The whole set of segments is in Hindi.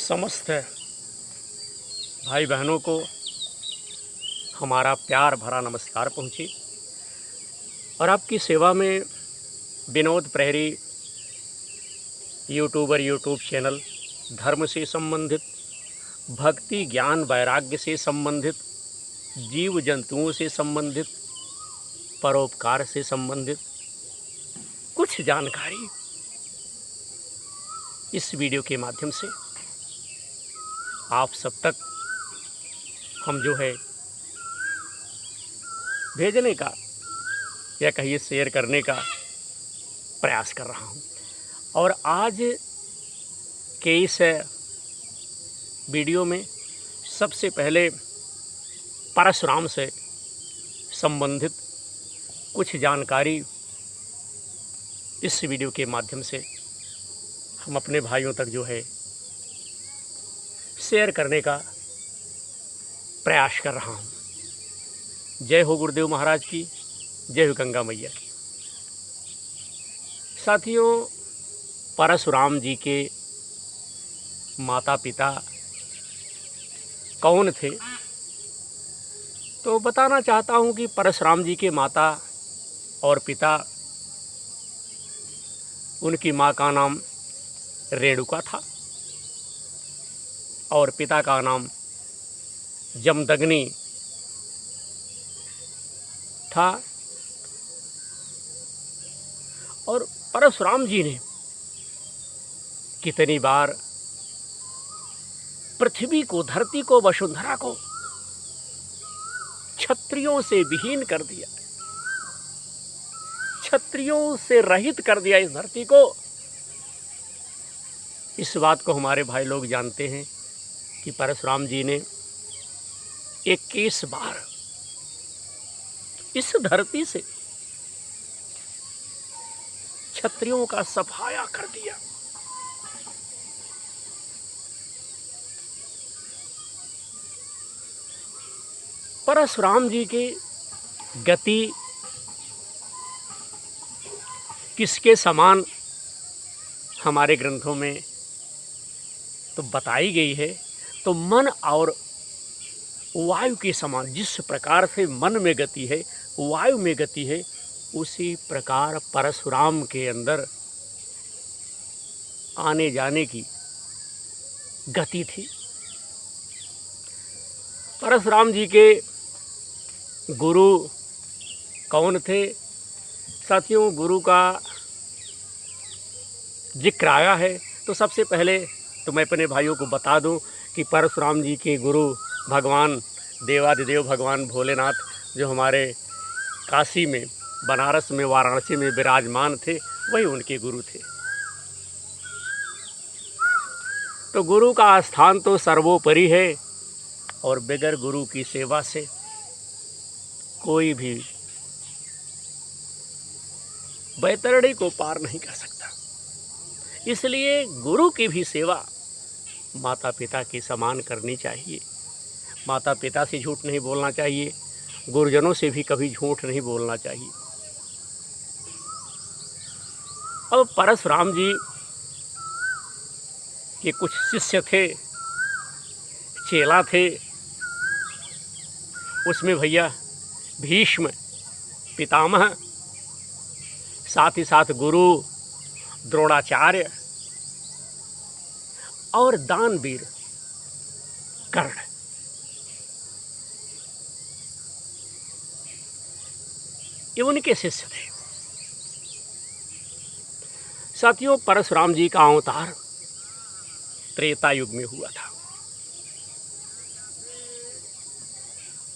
समस्त भाई बहनों को हमारा प्यार भरा नमस्कार पहुँचे और आपकी सेवा में विनोद प्रहरी यूट्यूब चैनल धर्म से संबंधित, भक्ति ज्ञान वैराग्य से संबंधित, जीव जंतुओं से संबंधित, परोपकार से संबंधित कुछ जानकारी इस वीडियो के माध्यम से आप सब तक हम जो है भेजने का या कहिए शेयर करने का प्रयास कर रहा हूं। और आज के इस वीडियो में सबसे पहले परशुराम से संबंधित कुछ जानकारी इस वीडियो के माध्यम से हम अपने भाइयों तक जो है शेयर करने का प्रयास कर रहा हूं। जय हो गुरुदेव महाराज की, जय हो गंगा मैया की। साथियों, परशुराम जी के माता पिता कौन थे, तो बताना चाहता हूं कि परशुराम जी के माता और पिता, उनकी मां का नाम रेणुका था और पिता का नाम जमदग्नि था। और परशुराम जी ने कितनी बार पृथ्वी को, धरती को, वसुंधरा को क्षत्रियों से विहीन कर दिया, क्षत्रियों से रहित कर दिया इस धरती को। इस बात को हमारे भाई लोग जानते हैं कि परशुराम जी ने 21 बार इस धरती से क्षत्रियों का सफाया कर दिया। परशुराम जी की गति किसके समान हमारे ग्रंथों में तो बताई गई है, तो मन और वायु के समान। जिस प्रकार से मन में गति है, वायु में गति है, उसी प्रकार परशुराम के अंदर आने जाने की गति थी। परशुराम जी के गुरु कौन थे? साथियों, गुरु का जिक्र आया है तो सबसे पहले तो मैं अपने भाइयों को बता दूं कि परशुराम जी के गुरु भगवान देवादिदेव भगवान भोलेनाथ, जो हमारे काशी में, बनारस में, वाराणसी में विराजमान थे, वही उनके गुरु थे। तो गुरु का स्थान तो सर्वोपरि है और बगैर गुरु की सेवा से कोई भी बैतरणी को पार नहीं कर सकता। इसलिए गुरु की भी सेवा माता पिता के समान करनी चाहिए। माता पिता से झूठ नहीं बोलना चाहिए, गुरुजनों से भी कभी झूठ नहीं बोलना चाहिए। अब परशुराम जी के कुछ शिष्य थे, चेला थे। उसमें भैया भीष्म पितामह, साथ ही साथ गुरु द्रोणाचार्य और दानवीर कर्ण, ये उनके शिष्य थे। साथियों, परशुराम जी का अवतार त्रेता युग में हुआ था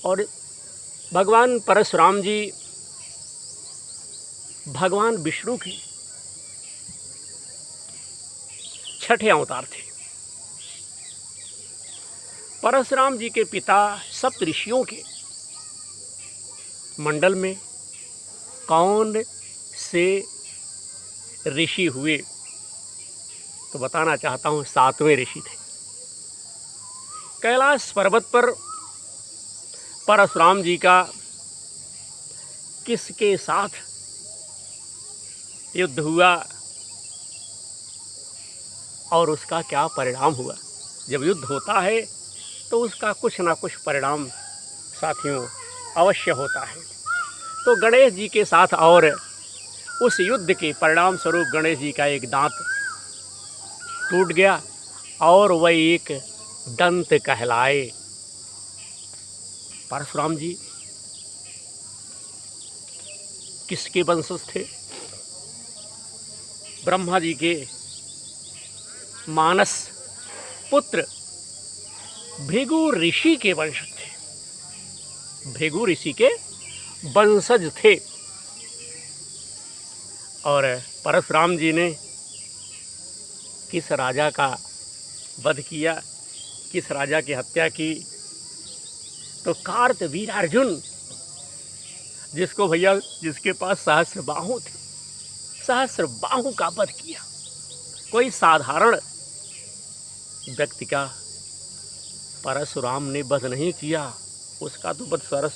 और भगवान परशुराम जी भगवान विष्णु के छठे अवतार थे। परशुराम जी के पिता सप्त ऋषियों के मंडल में कौन से ऋषि हुए, तो बताना चाहता हूं 7वें ऋषि थे। कैलाश पर्वत पर परशुराम जी का किसके साथ युद्ध हुआ और उसका क्या परिणाम हुआ, जब युद्ध होता है तो उसका कुछ ना कुछ परिणाम साथियों अवश्य होता है। तो गणेश जी के साथ और उस युद्ध के परिणाम स्वरूप गणेश जी का एक दांत टूट गया और वह एक दंत कहलाए। परशुराम जी किसके वंशज थे? ब्रह्मा जी के मानस पुत्र भृगु ऋषि के वंशज थे, भृगु ऋषि के वंशज थे। और परशुराम जी ने किस राजा का वध किया, किस राजा की हत्या की? तो कार्तवीर अर्जुन, जिसको भैया जिसके पास सहस्र बाहु थे, सहस्र बाहु का वध किया। कोई साधारण व्यक्ति का परशुराम ने वध नहीं किया, उसका तो वध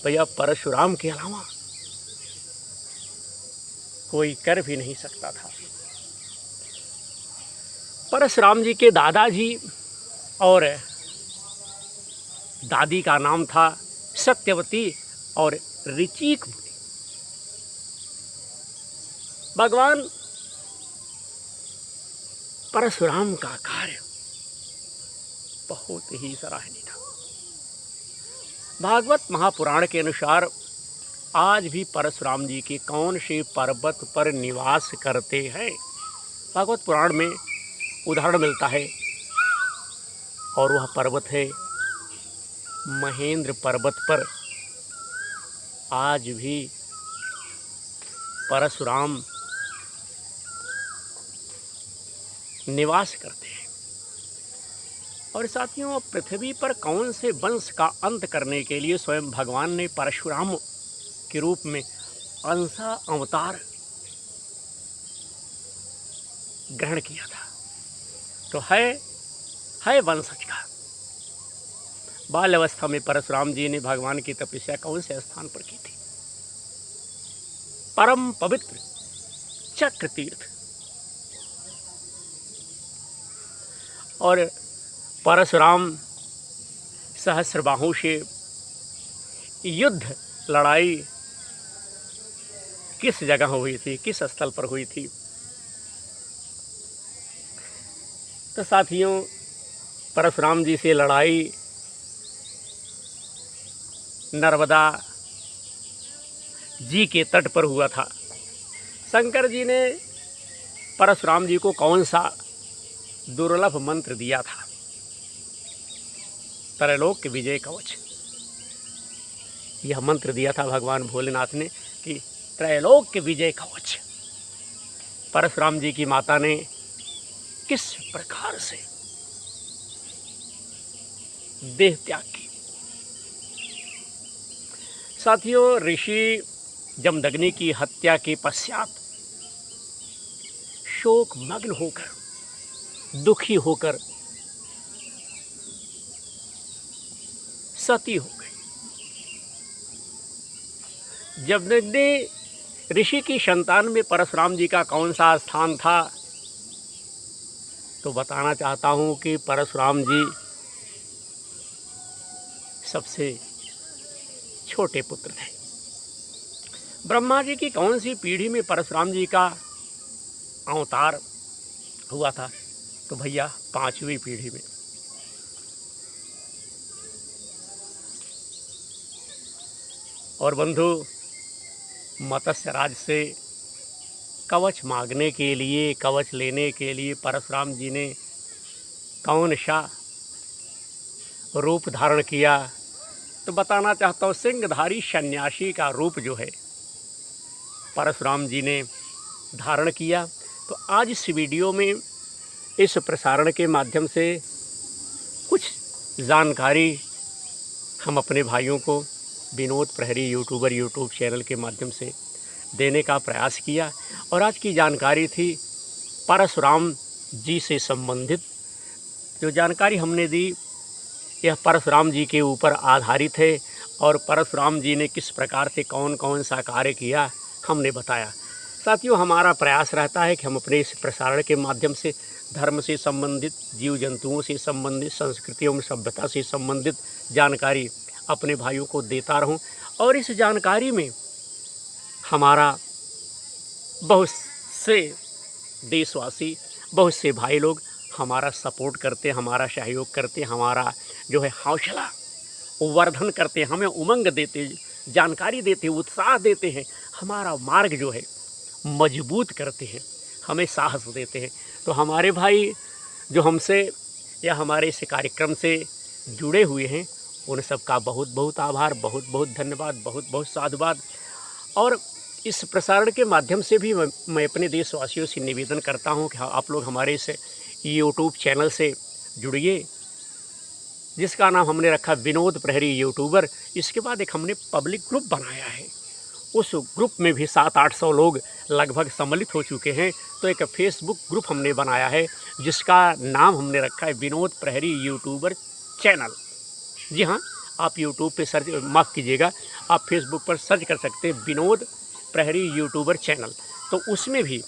भैया परशुराम के अलावा कोई कर भी नहीं सकता था। परशुराम जी के दादाजी और दादी का नाम था सत्यवती और ऋचिक मुनि। भगवान परशुराम का कार्य बहुत ही सराहनीय था। भागवत महापुराण के अनुसार आज भी परशुराम जी के कौन से पर्वत पर निवास करते हैं? भागवत पुराण में उदाहरण मिलता है और वह पर्वत है महेंद्र पर्वत पर आज भी परशुराम निवास करते हैं। और साथियों, पृथ्वी पर कौन से वंश का अंत करने के लिए स्वयं भगवान ने परशुराम के रूप में अंशा अवतार ग्रहण किया था? तो है वंशज का। बाल अवस्था में परशुराम जी ने भगवान की तपस्या कौन से स्थान पर की थी? परम पवित्र चक्र तीर्थ। और परशुराम सहस्रबाहु से युद्ध लड़ाई किस जगह हुई थी, किस स्थल पर हुई थी? तो साथियों, परशुराम जी से लड़ाई नर्मदा जी के तट पर हुआ था। शंकर जी ने परशुराम जी को कौन सा दुर्लभ मंत्र दिया था? त्रैलोक्य विजय कवच। यह मंत्र दिया था भगवान भोलेनाथ ने कि त्रैलोक्य विजय कवच। परशुराम जी की माता ने किस प्रकार से देह त्याग की? साथियों, ऋषि जमदग्नि की हत्या के पश्चात शोक मग्न होकर, दुखी होकर सती हो गई। जमदग्नि ऋषि की संतान में परशुराम जी का कौन सा स्थान था? तो बताना चाहता हूं कि परशुराम जी सबसे छोटे पुत्र थे। ब्रह्मा जी की कौन सी पीढ़ी में परशुराम जी का अवतार हुआ था? तो भैया 5वीं पीढ़ी में। और बंधु, मत्स्य राज से कवच मांगने के लिए, कवच लेने के लिए परशुराम जी ने कौन सा रूप धारण किया? तो बताना चाहता हूँ, सिंहधारी सन्यासी का रूप जो है परशुराम जी ने धारण किया। तो आज इस वीडियो में, इस प्रसारण के माध्यम से कुछ जानकारी हम अपने भाइयों को विनोद प्रहरी यूट्यूब चैनल के माध्यम से देने का प्रयास किया। और आज की जानकारी थी परशुराम जी से संबंधित। जो जानकारी हमने दी यह परशुराम जी के ऊपर आधारित है और परशुराम जी ने किस प्रकार से कौन कौन सा कार्य किया हमने बताया। साथियों, हमारा प्रयास रहता है कि हम अपने इस प्रसारण के माध्यम से धर्म से संबंधित, जीव जंतुओं से संबंधित, संस्कृति एवं सभ्यता से संबंधित जानकारी अपने भाइयों को देता रहूं। और इस जानकारी में हमारा बहुत से देशवासी, बहुत से भाई लोग हमारा सपोर्ट करते, हमारा सहयोग करते, हमारा जो है हौसला वर्धन करते, हमें उमंग देते, जानकारी देते, उत्साह देते हैं, हमारा मार्ग जो है मजबूत करते हैं, हमें साहस देते हैं। तो हमारे भाई जो हमसे या हमारे इस कार्यक्रम से जुड़े हुए हैं, उन सब का बहुत बहुत आभार, बहुत बहुत धन्यवाद, बहुत बहुत साधुवाद। और इस प्रसारण के माध्यम से भी मैं अपने देशवासियों से निवेदन करता हूं कि आप लोग हमारे इस यूट्यूब चैनल से जुड़िए, जिसका नाम हमने रखा विनोद प्रहरी यूट्यूबर। इसके बाद एक हमने पब्लिक ग्रुप बनाया है, उस ग्रुप में भी 700-800 लोग लगभग सम्मिलित हो चुके हैं। तो एक फेसबुक ग्रुप हमने बनाया है जिसका नाम हमने रखा है विनोद प्रहरी यूट्यूबर चैनल। जी हाँ, आप यूट्यूब पे सर्च, माफ़ कीजिएगा, आप फेसबुक पर सर्च कर सकते हैं विनोद प्रहरी यूट्यूबर चैनल। तो उसमें भी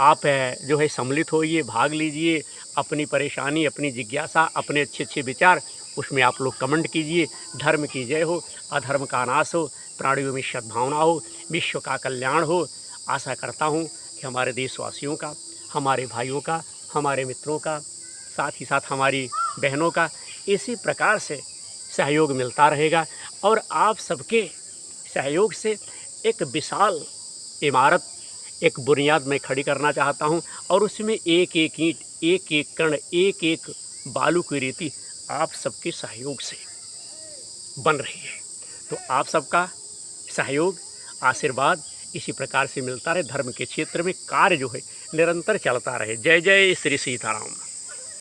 आप जो है सम्मिलित होइए, भाग लीजिए, अपनी परेशानी, अपनी जिज्ञासा, अपने अच्छे अच्छे विचार उसमें आप लोग कमेंट कीजिए। धर्म की जय हो, अधर्म का नाश हो, प्राणियों में सद्भावना हो, विश्व का कल्याण हो। आशा करता हूँ कि हमारे देशवासियों का, हमारे भाइयों का, हमारे मित्रों का, साथ ही साथ हमारी बहनों का इसी प्रकार से सहयोग मिलता रहेगा। और आप सबके सहयोग से एक विशाल इमारत, एक बुनियाद मैं खड़ी करना चाहता हूं, और उसमें एक एक ईंट, एक एक कण, एक एक बालू की रेती आप सबके सहयोग से बन रही है। तो आप सबका सहयोग, आशीर्वाद इसी प्रकार से मिलता रहे, धर्म के क्षेत्र में कार्य जो है निरंतर चलता रहे। जय जय श्री सीताराम।